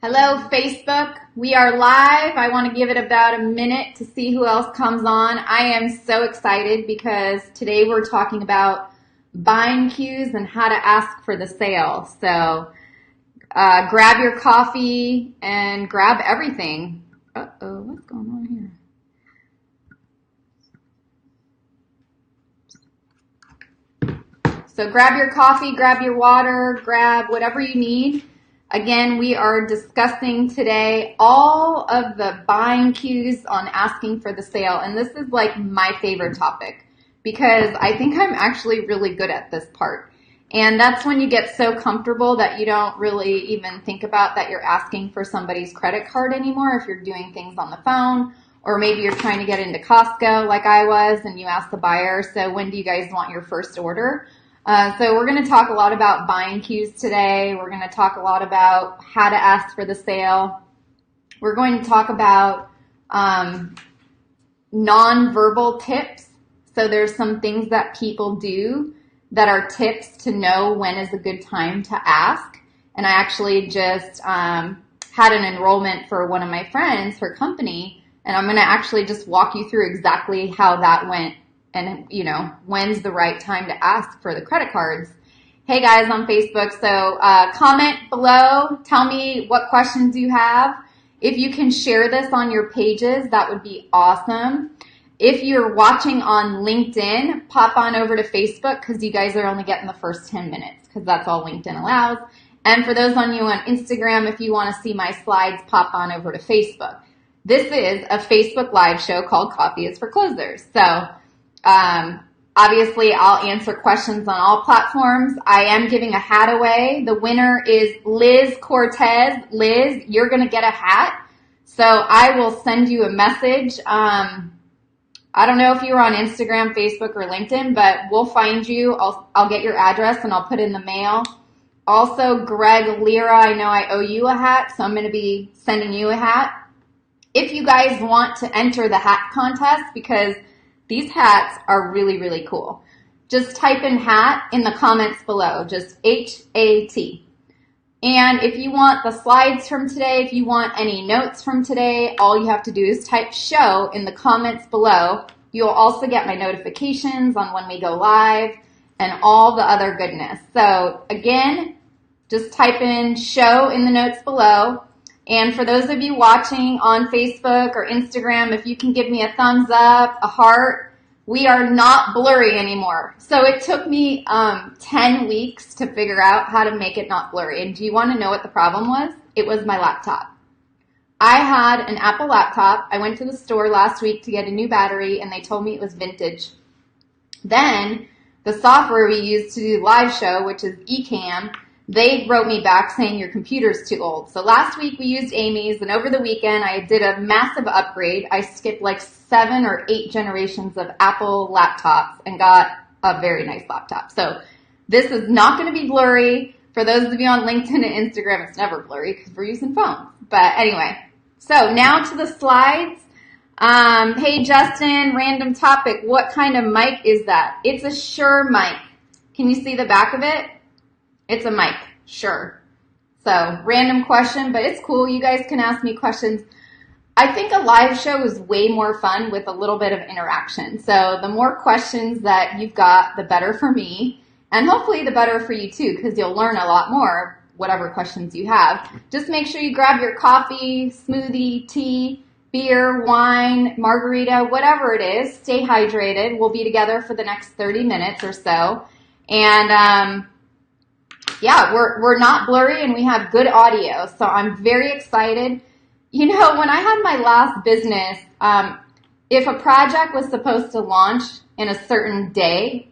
Hello, Facebook. We are live. I want to give it about a minute to see who else comes on. I am so excited because today we're talking about buying cues and how to ask for the sale. So grab your coffee and grab everything. Uh-oh, what's going on here? So grab your coffee, grab your water, grab whatever you need. Again, we are discussing today all of the buying cues on asking for the sale. And this is like my favorite topic because I think I'm actually really good at this part. And that's when you get so comfortable that you don't really even think about that you're asking for somebody's credit card anymore if you're doing things on the phone, or maybe you're trying to get into Costco like I was and you ask the buyer, so when do you guys want your first order? So we're going to talk a lot about buying cues today. We're going to talk a lot about how to ask for the sale. We're going to talk about nonverbal tips. So there's some things that people do that are tips to know when is a good time to ask. And I actually just had an enrollment for one of my friends, her company, and I'm going to actually just walk you through exactly how that went. And, you know, when's the right time to ask for the credit cards. Hey, guys, on Facebook. So comment below. Tell me what questions you have. If you can share this on your pages, that would be awesome. If you're watching on LinkedIn, pop on over to Facebook because you guys are only getting the first 10 minutes because that's all LinkedIn allows. And for those on you on Instagram, if you want to see my slides, pop on over to Facebook. This is a Facebook live show called Coffee is for Closers. So obviously, I'll answer questions on all platforms. I am giving a hat away. The winner is Liz Cortez. Liz, you're going to get a hat. So I will send you a message. I don't know if you were on Instagram, Facebook, or LinkedIn, but we'll find you. I'll get your address and I'll put it in the mail. Also, Greg Lira, I know I owe you a hat, so I'm going to be sending you a hat. If you guys want to enter the hat contest, because these hats are really, really cool. Just type in hat in the comments below, just H-A-T. And if you want the slides from today, if you want any notes from today, all you have to do is type show in the comments below. You'll also get my notifications on when we go live and all the other goodness. So again, just type in show in the notes below. And for those of you watching on Facebook or Instagram, if you can give me a thumbs up, a heart, we are not blurry anymore. So it took me 10 weeks to figure out how to make it not blurry. And do you want to know what the problem was? It was my laptop. I had an Apple laptop. I went to the store last week to get a new battery, and they told me it was vintage. Then the software we use to do the live show, which is Ecamm, they wrote me back saying your computer's too old. So last week we used Amy's, and over the weekend I did a massive upgrade. I skipped like 7 or 8 generations of Apple laptops and got a very nice laptop. So this is not going to be blurry. For those of you on LinkedIn and Instagram, it's never blurry because we're using phones. But anyway, so now to the slides. Hey Justin, random topic. What kind of mic is that? It's a Shure mic. Can you see the back of it? It's a mic, sure. So, random question, but it's cool. You guys can ask me questions. I think a live show is way more fun with a little bit of interaction. So, the more questions that you've got, the better for me. And hopefully the better for you too, because you'll learn a lot more, whatever questions you have. Just make sure you grab your coffee, smoothie, tea, beer, wine, margarita, whatever it is. Stay hydrated. We'll be together for the next 30 minutes or so. And, yeah, we're not blurry and we have good audio, so I'm very excited. You know, when I had my last business, if a project was supposed to launch in a certain day,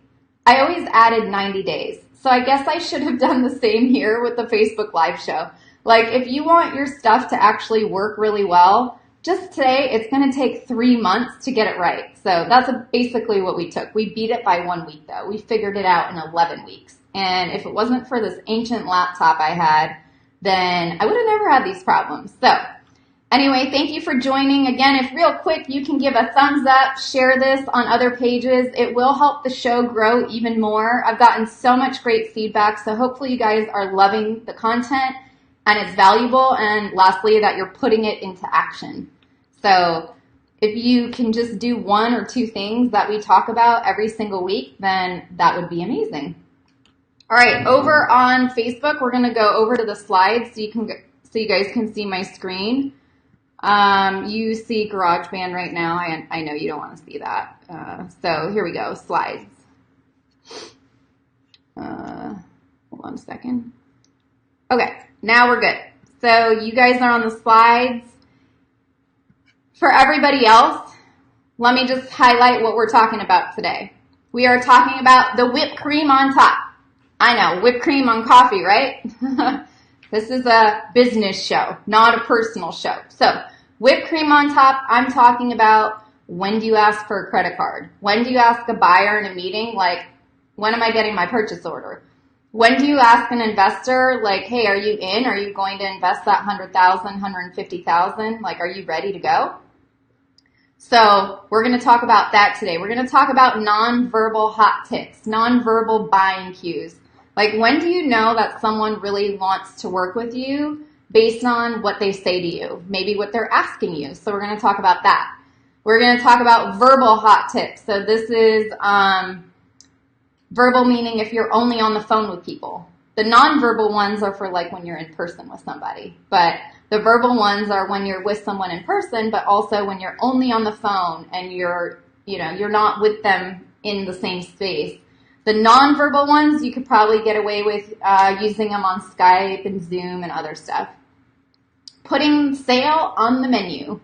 I always added 90 days. So I guess I should have done the same here with the Facebook Live show. Like, if you want your stuff to actually work really well, just say it's going to take 3 months to get it right. So that's basically what we took. We beat it by 1 week, though. We figured it out in 11 weeks. And if it wasn't for this ancient laptop I had, then I would have never had these problems. So anyway, thank you for joining. Again, if real quick you can give a thumbs up, share this on other pages, it will help the show grow even more. I've gotten so much great feedback, so hopefully you guys are loving the content. and it's valuable, and lastly, that you're putting it into action. So if you can just do 1 or 2 things that we talk about every single week, then that would be amazing. All right, over on Facebook, we're going to go over to the slides so you guys can see my screen. You see GarageBand right now. I know you don't want to see that. So here we go, slides. Hold on a second. Okay, now we're good. So you guys are on the slides. For everybody else, let me just highlight what we're talking about today. We are talking about the whipped cream on top. I know, whipped cream on coffee, right? This is a business show, not a personal show. So whipped cream on top, I'm talking about when do you ask for a credit card? When do you ask a buyer in a meeting, like, when am I getting my purchase order? When do you ask an investor, like, hey, are you in? Are you going to invest that $100,000, $150,000? Like, are you ready to go? So we're going to talk about that today. We're going to talk about nonverbal hot tips, nonverbal buying cues. Like, when do you know that someone really wants to work with you based on what they say to you, maybe what they're asking you? So we're going to talk about that. We're going to talk about verbal hot tips. So this is verbal meaning if you're only on the phone with people. The nonverbal ones are for like when you're in person with somebody. But the verbal ones are when you're with someone in person, but also when you're only on the phone and you're not with them in the same space. The nonverbal ones, you could probably get away with using them on Skype and Zoom and other stuff. Putting sale on the menu.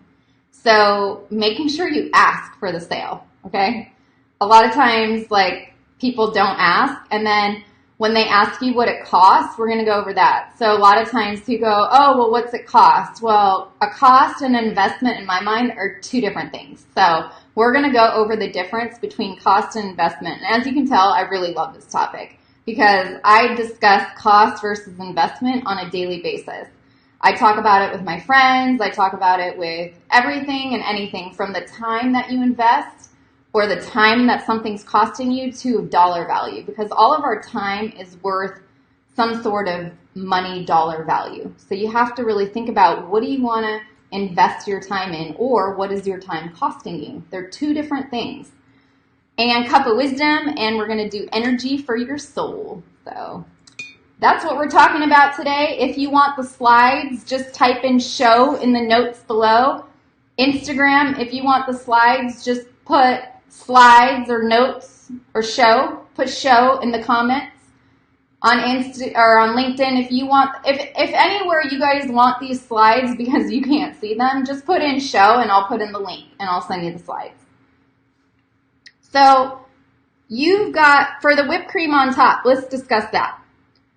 So making sure you ask for the sale, okay? A lot of times, like, people don't ask, and then when they ask you what it costs, we're going to go over that. So a lot of times you go, oh, well, what's it cost? Well, a cost and an investment in my mind are 2 different things. So we're going to go over the difference between cost and investment. And as you can tell, I really love this topic because I discuss cost versus investment on a daily basis. I talk about it with my friends. I talk about it with everything and anything from the time that you invest or the time that something's costing you to dollar value, because all of our time is worth some sort of money dollar value. So you have to really think about, what do you want to invest your time in, or what is your time costing you? They're 2 different things. And cup of wisdom, and we're going to do energy for your soul. So that's what we're talking about today. If you want the slides, just type in show in the notes below. Instagram, if you want the slides, just put slides or notes or show. Put show in the comments. On Insta or on LinkedIn, if you want, if anywhere you guys want these slides because you can't see them, just put in show and I'll put in the link and I'll send you the slides. So you've got, for the whipped cream on top, let's discuss that.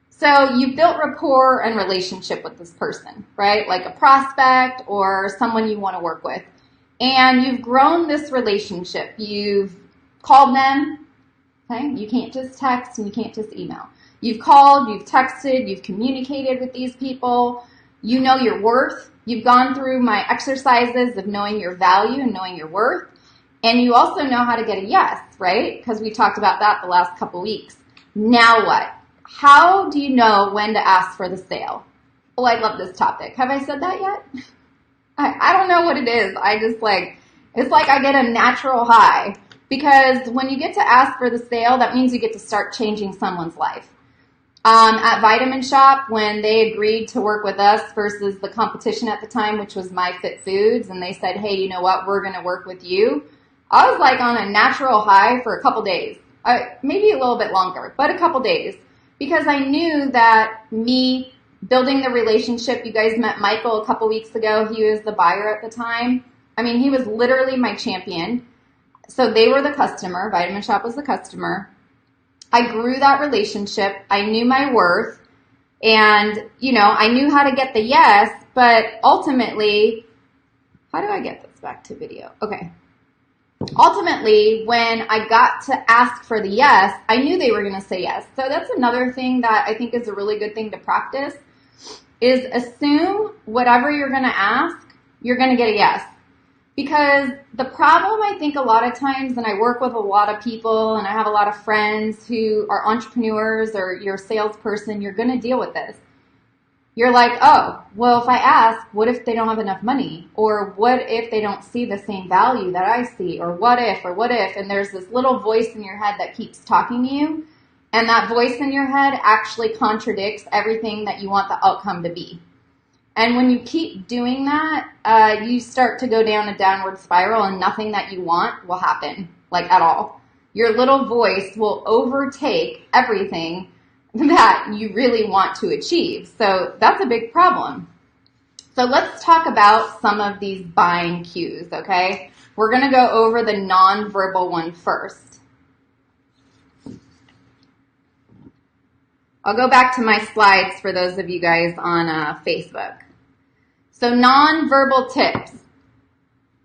So you've built rapport and relationship with this person, right? Like a prospect or someone you want to work with. And you've grown this relationship. You've called them, okay? You can't just text and you can't just email. You've called, you've texted, you've communicated with these people. You know your worth. You've gone through my exercises of knowing your value and knowing your worth. And you also know how to get a yes, right? Because we talked about that the last couple weeks. Now what? How do you know when to ask for the sale? Oh, I love this topic. Have I said that yet? I don't know what it is. I just it's like I get a natural high. Because when you get to ask for the sale, that means you get to start changing someone's life. At Vitamin Shop, when they agreed to work with us versus the competition at the time, which was My Fit Foods, and they said, hey, you know what, we're going to work with you. I was like on a natural high for a couple days, maybe a little bit longer, but a couple days, because I knew that me building the relationship, you guys met Michael a couple weeks ago. He was the buyer at the time. I mean, he was literally my champion. So they were the customer. Vitamin Shop was the customer. I grew that relationship. I knew my worth. And, I knew how to get the yes. But ultimately, how do I get this back to video? Okay. Ultimately, when I got to ask for the yes, I knew they were going to say yes. So that's another thing that I think is a really good thing to practice, is assume whatever you're going to ask, you're going to get a yes. Because the problem, I think, a lot of times, and I work with a lot of people, and I have a lot of friends who are entrepreneurs, or you're a salesperson, you're going to deal with this. You're like, oh, well, if I ask, what if they don't have enough money? Or what if they don't see the same value that I see? Or what if? And there's this little voice in your head that keeps talking to you. And that voice in your head actually contradicts everything that you want the outcome to be. And when you keep doing that, you start to go down a downward spiral and nothing that you want will happen, like at all. Your little voice will overtake everything that you really want to achieve. So that's a big problem. So let's talk about some of these buying cues, okay? We're going to go over the nonverbal one first. I'll go back to my slides for those of you guys on Facebook. So nonverbal tips.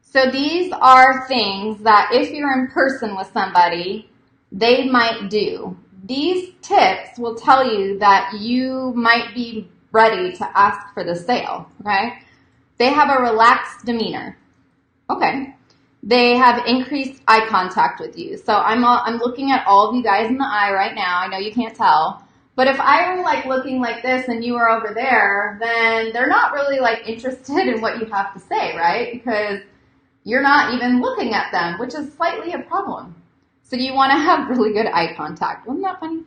So these are things that if you're in person with somebody, they might do. These tips will tell you that you might be ready to ask for the sale, okay? They have a relaxed demeanor, okay? They have increased eye contact with you. So I'm looking at all of you guys in the eye right now. I know you can't tell. But if I were like looking like this and you were over there, then they're not really like interested in what you have to say, right? Because you're not even looking at them, which is slightly a problem. So you want to have really good eye contact. Wasn't that funny?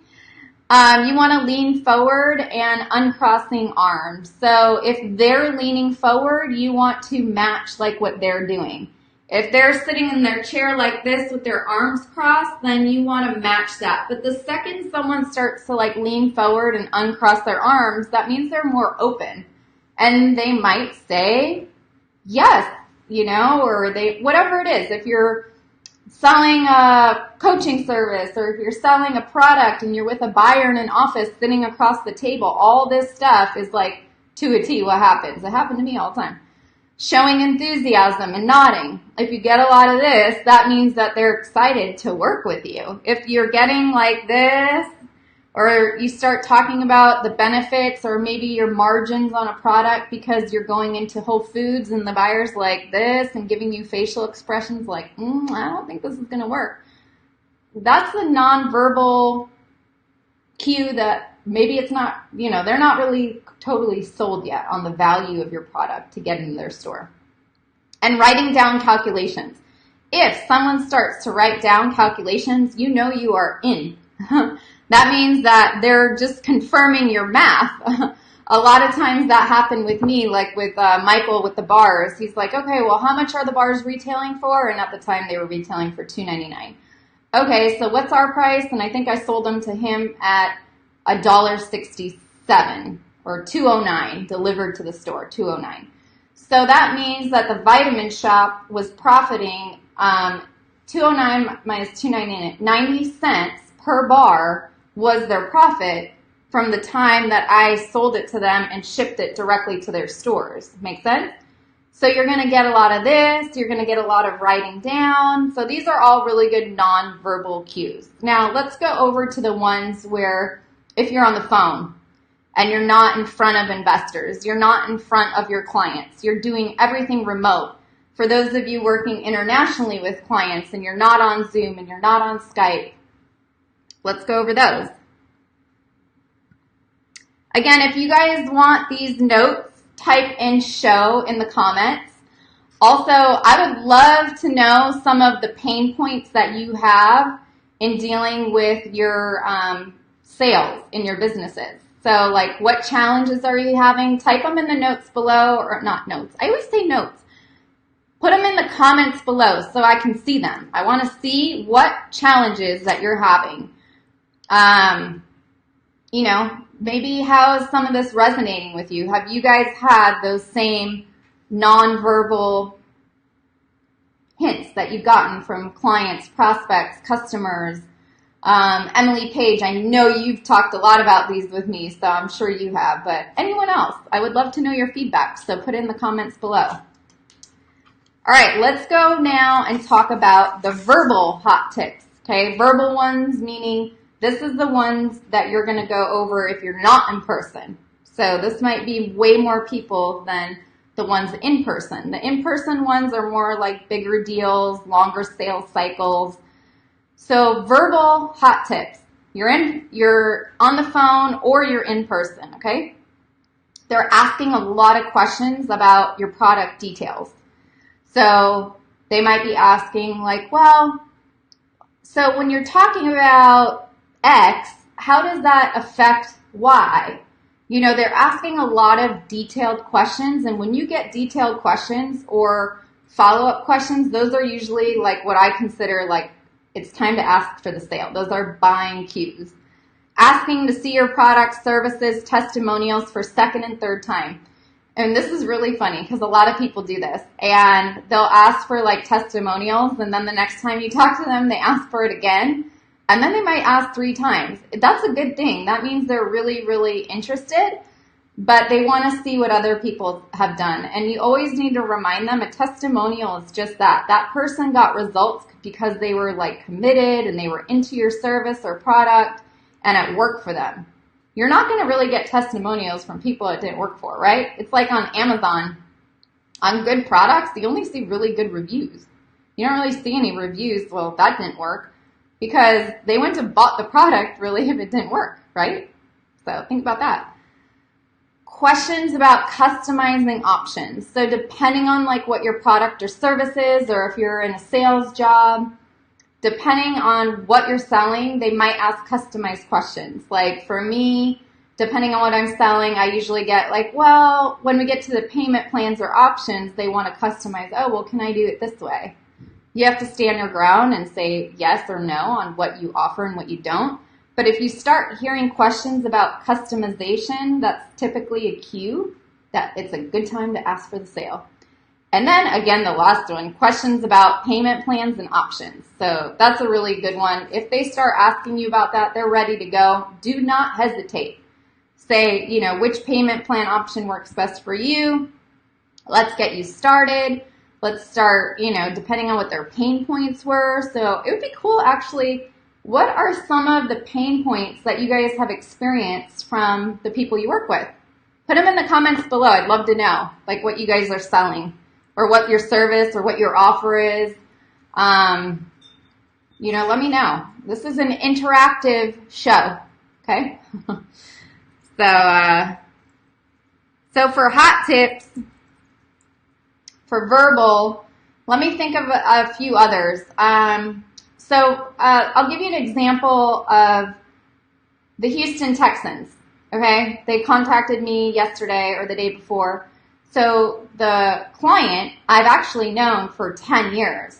You want to lean forward and uncrossing arms. So if they're leaning forward, you want to match like what they're doing. If they're sitting in their chair like this with their arms crossed, then you want to match that. But the second someone starts to like lean forward and uncross their arms, that means they're more open. And they might say yes, you know, or whatever it is. If you're selling a coaching service or if you're selling a product and you're with a buyer in an office sitting across the table, all this stuff is like to a T what happens. It happened to me all the time. Showing enthusiasm and nodding. If you get a lot of this, that means that they're excited to work with you. If you're getting like this, or you start talking about the benefits or maybe your margins on a product because you're going into Whole Foods and the buyer's like this and giving you facial expressions like, I don't think this is going to work. That's a nonverbal cue that maybe it's not, they're not really totally sold yet on the value of your product to get into their store. And writing down calculations. If someone starts to write down calculations, you know you are in. That means that they're just confirming your math. A lot of times that happened with me, like with Michael with the bars. He's like, okay, well, how much are the bars retailing for? And at the time they were retailing for $2.99. Okay, so what's our price? And I think I sold them to him at $1.67 or $2.09 delivered to the store, $2.09. So that means that the vitamin shop was profiting $2.09 minus $2.99, 90 cents per bar was their profit from the time that I sold it to them and shipped it directly to their stores. Make sense? So you're going to get a lot of this. You're going to get a lot of writing down. So these are all really good nonverbal cues. Now let's go over to the ones where if you're on the phone and you're not in front of investors, you're not in front of your clients, you're doing everything remote. For those of you working internationally with clients and you're not on Zoom and you're not on Skype, let's go over those. Again, if you guys want these notes, type in show in the comments. Also, I would love to know some of the pain points that you have in dealing with your sales in your businesses. So like what challenges are you having? Type them in the notes below, or not notes. I always say notes. Put them in the comments below so I can see them. I want to see what challenges that you're having. Maybe how is some of this resonating with you? Have you guys had those same nonverbal hints that you've gotten from clients, prospects, customers? Emily Page, I know you've talked a lot about these with me, so I'm sure you have. But anyone else, I would love to know your feedback, so put it in the comments below. All right, let's go now and talk about the verbal hot tips. Okay, verbal ones meaning this is the ones that you're going to go over if you're not in person. So this might be way more people than the ones in person. The in-person ones are more like bigger deals, longer sales cycles. So verbal hot tips. You're on the phone or you're in person, okay? they're asking a lot of questions about your product details. So they might be asking like, well, so when you're talking about X, how does that affect Y? You know, they're asking a lot of detailed questions, and when you get detailed questions or follow-up questions, those are usually like what I consider like it's time to ask for the sale. Those are buying cues. Asking to see your products, services, testimonials for second and third time. And this is really funny because a lot of people do this, and they'll ask for like testimonials, and then the next time you talk to them, they ask for it again, and then they might ask 3 times. That's a good thing. That means they're really, really interested, but they want to see what other people have done. And you always need to remind them a testimonial is just that. That person got results because they were like committed and they were into your service or product and it worked for them. You're not going to really get testimonials from people it didn't work for, right? It's like on Amazon. On good products, you only see really good reviews. You don't really see any reviews, well, that didn't work, because they went and bought the product really if it didn't work, right? So think about that. Questions about customizing options. So depending on like what your product or service is, or if you're in a sales job, depending on what you're selling, they might ask customized questions. Like for me, depending on what I'm selling, I usually get like, well, when we get to the payment plans or options, they want to customize, oh, well, can I do it this way? You have to stand your ground and say yes or no on what you offer and what you don't. But if you start hearing questions about customization, that's typically a cue that it's a good time to ask for the sale. And then again, the last one, questions about payment plans and options. So that's a really good one. If they start asking you about that, they're ready to go. Do not hesitate. Say, you know, which payment plan option works best for you. Let's get you started. Let's start, you know, depending on what their pain points were. So it would be cool actually, what are some of the pain points that you guys have experienced from the people you work with? Put them in the comments below. I'd love to know, like what you guys are selling, or what your service or what your offer is. You know, let me know. This is an interactive show, okay? So for hot tips, for verbal, let me think of a few others. I'll give you an example of the Houston Texans, okay? They contacted me yesterday or the day before. So the client I've actually known for 10 years,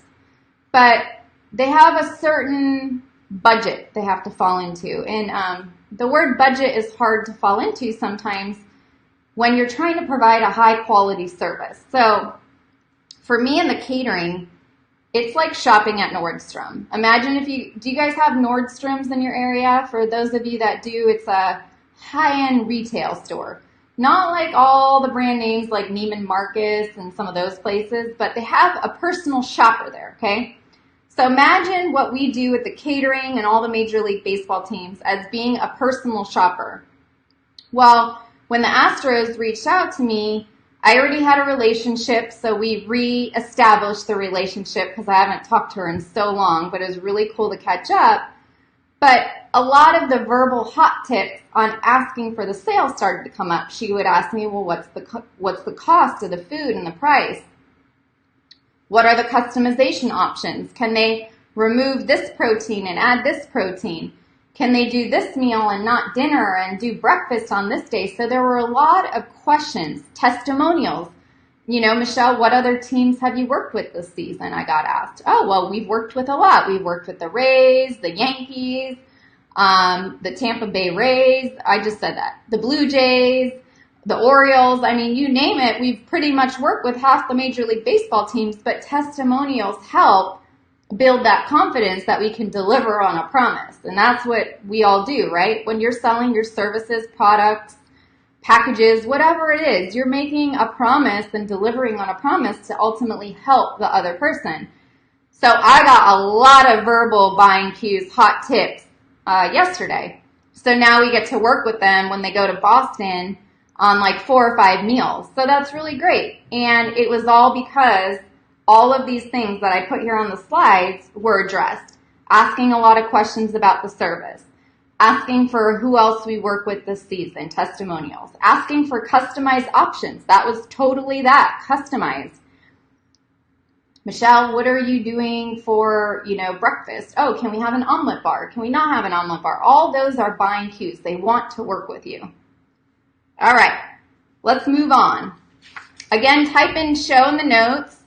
but they have a certain budget they have to fall into. And the word budget is hard to fall into sometimes when you're trying to provide a high quality service. So for me in the catering, it's like shopping at Nordstrom. Imagine do you guys have Nordstroms in your area? For those of you that do, it's a high-end retail store. Not like all the brand names like Neiman Marcus and some of those places, but they have a personal shopper there, okay? So imagine what we do with the catering and all the Major League Baseball teams as being a personal shopper. Well, when the Astros reached out to me, I already had a relationship, so we re-established the relationship because I haven't talked to her in so long, but it was really cool to catch up. But a lot of the verbal hot tips on asking for the sale started to come up. She would ask me, well, what's the cost of the food and the price? What are the customization options? Can they remove this protein and add this protein? Can they do this meal and not dinner and do breakfast on this day? So there were a lot of questions, testimonials. You know, Michelle, what other teams have you worked with this season? I got asked. Oh, well, we've worked with a lot. We've worked with the Rays, the Yankees, the Tampa Bay Rays. I just said that. The Blue Jays, the Orioles. I mean, you name it. We've pretty much worked with half the Major League Baseball teams, but testimonials help build that confidence that we can deliver on a promise. And that's what we all do, right? When you're selling your services, products, packages, whatever it is, you're making a promise and delivering on a promise to ultimately help the other person. So I got a lot of verbal buying cues, hot tips yesterday. So now we get to work with them when they go to Boston on like 4 or 5 meals. So that's really great. And it was all because all of these things that I put here on the slides were addressed. Asking a lot of questions about the service. Asking for who else we work with this season, testimonials. Asking for customized options. That was totally that, customized. Michelle, what are you doing for, breakfast? Oh, can we have an omelet bar? Can we not have an omelet bar? All those are buying cues. They want to work with you. All right, let's move on. Again, type in show in the notes.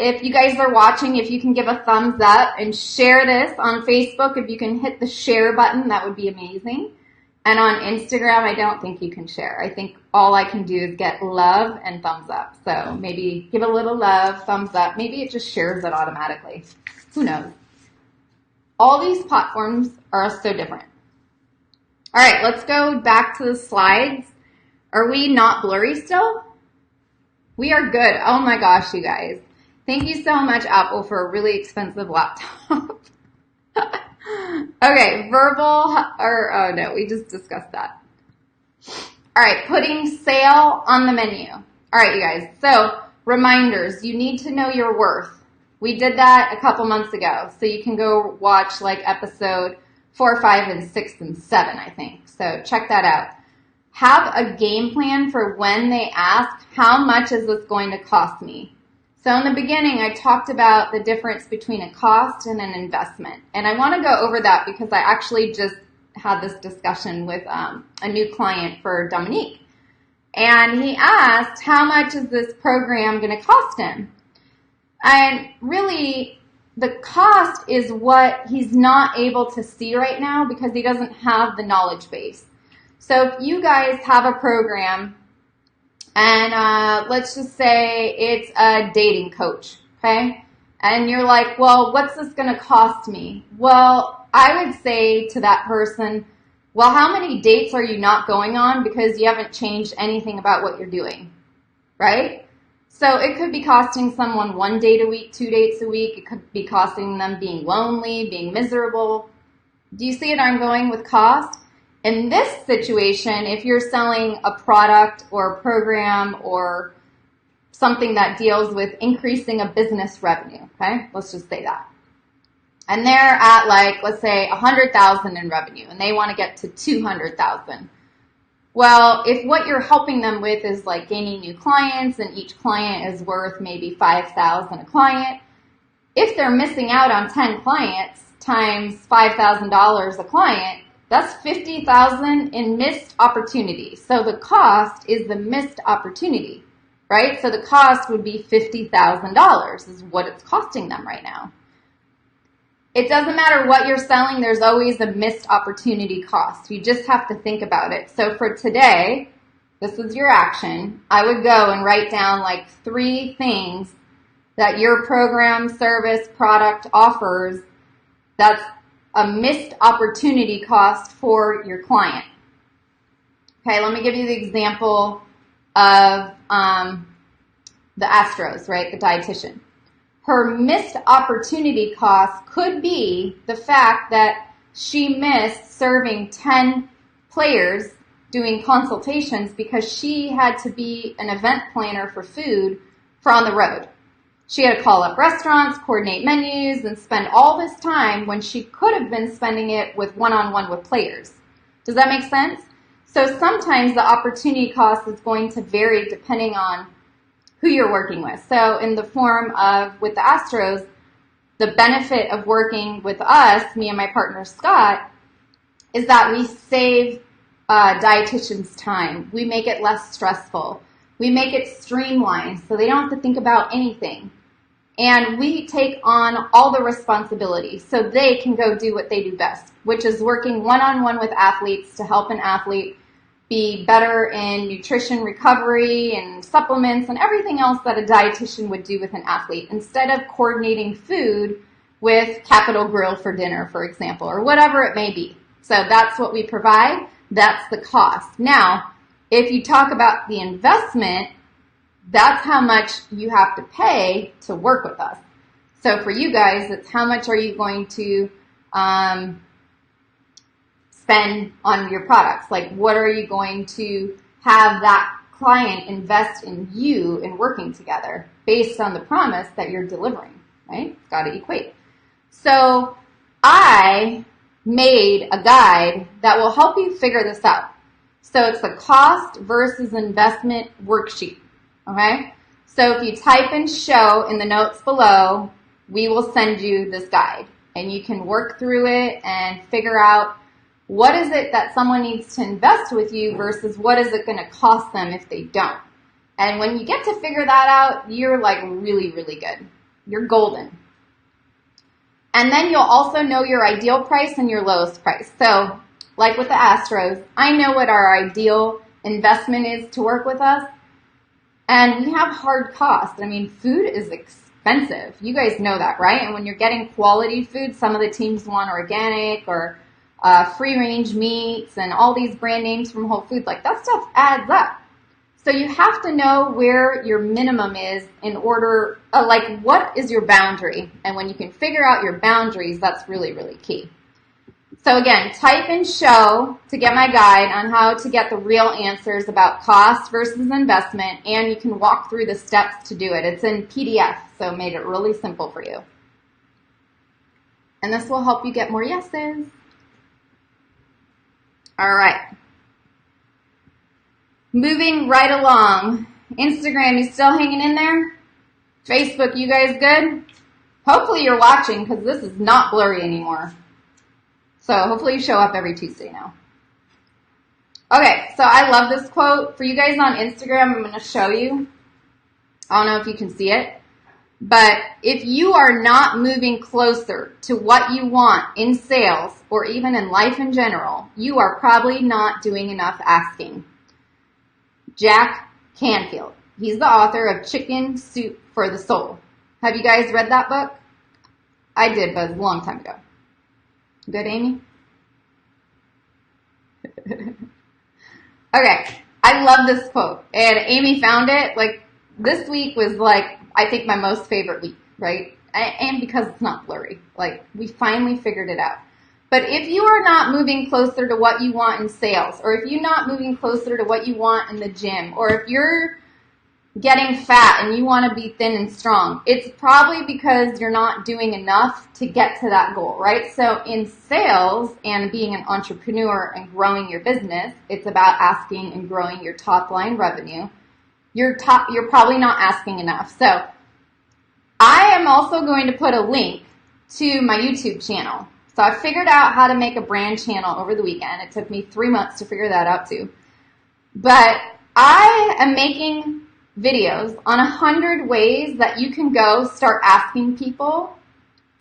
If you guys are watching, if you can give a thumbs up and share this on Facebook, if you can hit the share button, that would be amazing. And on Instagram, I don't think you can share. I think all I can do is get love and thumbs up. So maybe give a little love, thumbs up. Maybe it just shares it automatically. Who knows? All these platforms are so different. All right, let's go back to the slides. Are we not blurry still? We are good. Oh my gosh, you guys. Thank you so much, Apple, for a really expensive laptop. Okay, oh no, we just discussed that. All right, putting sale on the menu. All right, you guys, so reminders, you need to know your worth. We did that a couple months ago, so you can go watch like episode 4, 5, and 6, and 7, I think. So check that out. Have a game plan for when they ask, how much is this going to cost me? So in the beginning, I talked about the difference between a cost and an investment. And I want to go over that because I actually just had this discussion with a new client for Dominique. And he asked, how much is this program going to cost him? And really, the cost is what he's not able to see right now because he doesn't have the knowledge base. So if you guys have a program, and let's just say it's a dating coach, okay? And you're like, well, what's this going to cost me? Well, I would say to that person, well, how many dates are you not going on because you haven't changed anything about what you're doing, right? So it could be costing someone 1 date a week, 2 dates a week. It could be costing them being lonely, being miserable. Do you see it? I'm going with cost. In this situation, if you're selling a product or a program or something that deals with increasing a business revenue, okay? Let's just say that. And they're at like, let's say 100,000 in revenue and they want to get to 200,000. Well, if what you're helping them with is like gaining new clients and each client is worth maybe 5,000 a client, if they're missing out on 10 clients times $5,000 a client, that's 50,000 in missed opportunity. So the cost is the missed opportunity, right? So the cost would be $50,000 is what it's costing them right now. It doesn't matter what you're selling. There's always a missed opportunity cost. You just have to think about it. So for today, this is your action. I would go and write down like 3 things that your program, service, product offers that's a missed opportunity cost for your client. Okay, let me give you the example of the Astros, right, the dietitian. Her missed opportunity cost could be the fact that she missed serving 10 players doing consultations because she had to be an event planner for food for on the road. She had to call up restaurants, coordinate menus, and spend all this time when she could have been spending it with one-on-one with players. Does that make sense? So sometimes the opportunity cost is going to vary depending on who you're working with. So in the form of, with the Astros, the benefit of working with us, me and my partner Scott, is that we save dietitians time. We make it less stressful. We make it streamlined so they don't have to think about anything. And we take on all the responsibility so they can go do what they do best, which is working one-on-one with athletes to help an athlete be better in nutrition recovery and supplements and everything else that a dietitian would do with an athlete instead of coordinating food with Capital Grill for dinner, for example, or whatever it may be. So that's what we provide. That's the cost. Now, if you talk about the investment, that's how much you have to pay to work with us. So for you guys, it's how much are you going to spend on your products? Like, what are you going to have that client invest in you in working together based on the promise that you're delivering, right? It's got to equate. So I made a guide that will help you figure this out. So it's a cost versus investment worksheet, okay? So if you type in show in the notes below, we will send you this guide, and you can work through it and figure out what is it that someone needs to invest with you versus what is it going to cost them if they don't. And when you get to figure that out, you're like really, really good. You're golden. And then you'll also know your ideal price and your lowest price. So like with the Astros, I know what our ideal investment is to work with us. And we have hard costs. I mean, food is expensive. You guys know that, right? And when you're getting quality food, some of the teams want organic or free-range meats and all these brand names from Whole Foods. Like, that stuff adds up. So you have to know where your minimum is in order, like what is your boundary? And when you can figure out your boundaries, that's really, really key. So again, type in show to get my guide on how to get the real answers about cost versus investment, and you can walk through the steps to do it. It's in PDF, so made it really simple for you. And this will help you get more yeses. All right. Moving right along. Instagram, you still hanging in there? Facebook, you guys good? Hopefully you're watching because this is not blurry anymore. So hopefully you show up every Tuesday now. Okay, so I love this quote. For you guys on Instagram, I'm going to show you. I don't know if you can see it. But if you are not moving closer to what you want in sales or even in life in general, you are probably not doing enough asking. Jack Canfield. He's the author of Chicken Soup for the Soul. Have you guys read that book? I did, but it was a long time ago. Good, Amy? Okay, I love this quote. And Amy found it. Like, this week was like, I think my most favorite week, right? And because it's not blurry. Like, we finally figured it out. But if you are not moving closer to what you want in sales, or if you're not moving closer to what you want in the gym, or if you're getting fat and you want to be thin and strong, it's probably because you're not doing enough to get to that goal, right? So in sales and being an entrepreneur and growing your business, it's about asking and growing your top line revenue. You're probably not asking enough. So I am also going to put a link to my YouTube channel. So I figured out how to make a brand channel over the weekend. It took me 3 months to figure that out too. But I am making videos on 100 ways that you can go start asking people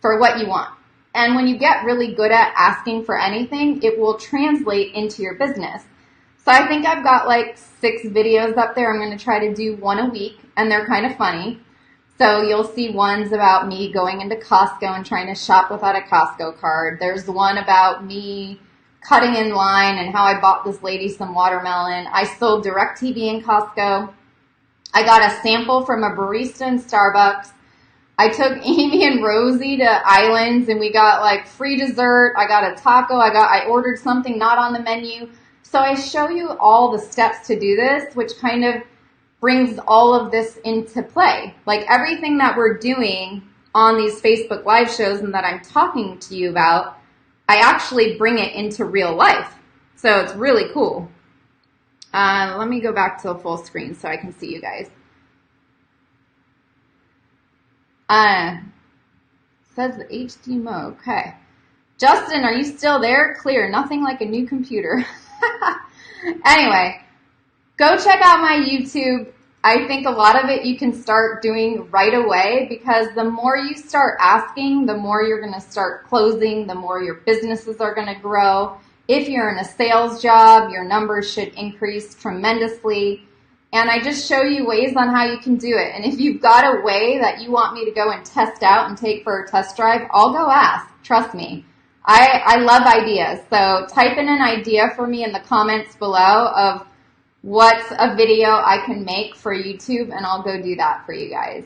for what you want. And when you get really good at asking for anything, it will translate into your business. So I think I've got like 6 videos up there. I'm going to try to do one a week, and they're kind of funny. So you'll see ones about me going into Costco and trying to shop without a Costco card. There's one about me cutting in line and how I bought this lady some watermelon. I sold DirecTV in Costco. I got a sample from a barista in Starbucks. I took Amy and Rosie to Islands and we got like free dessert. I got a taco. I ordered something not on the menu. So I show you all the steps to do this, which kind of brings all of this into play. Like everything that we're doing on these Facebook Live shows and that I'm talking to you about, I actually bring it into real life. So it's really cool. Let me go back to the full screen so I can see you guys. Says the HDMO. Okay. Justin, are you still there? Clear. Nothing like a new computer. Anyway, go check out my YouTube. I think a lot of it you can start doing right away because the more you start asking, the more you're going to start closing, the more your businesses are going to grow. If you're in a sales job, your numbers should increase tremendously. And I just show you ways on how you can do it. And if you've got a way that you want me to go and test out and take for a test drive, I'll go ask. Trust me. I love ideas. So type in an idea for me in the comments below of what's a video I can make for YouTube, and I'll go do that for you guys.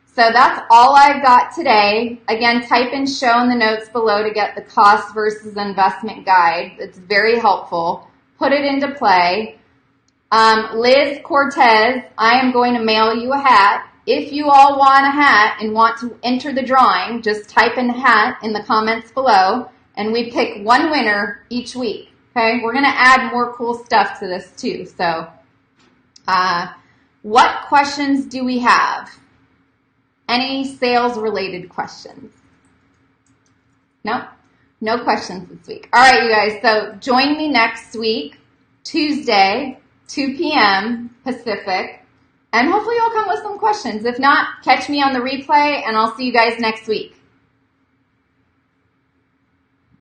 So that's all I've got today. Again, type in show in the notes below to get the cost versus investment guide. It's very helpful. Put it into play. Liz Cortez, I am going to mail you a hat. If you all want a hat and want to enter the drawing, just type in hat in the comments below, and we pick one winner each week. Okay, we're going to add more cool stuff to this too. So, what questions do we have? Any sales-related questions? No? No questions this week. All right, you guys. So join me next week, Tuesday, 2 p.m. Pacific, and hopefully you'll come with some questions. If not, catch me on the replay, and I'll see you guys next week.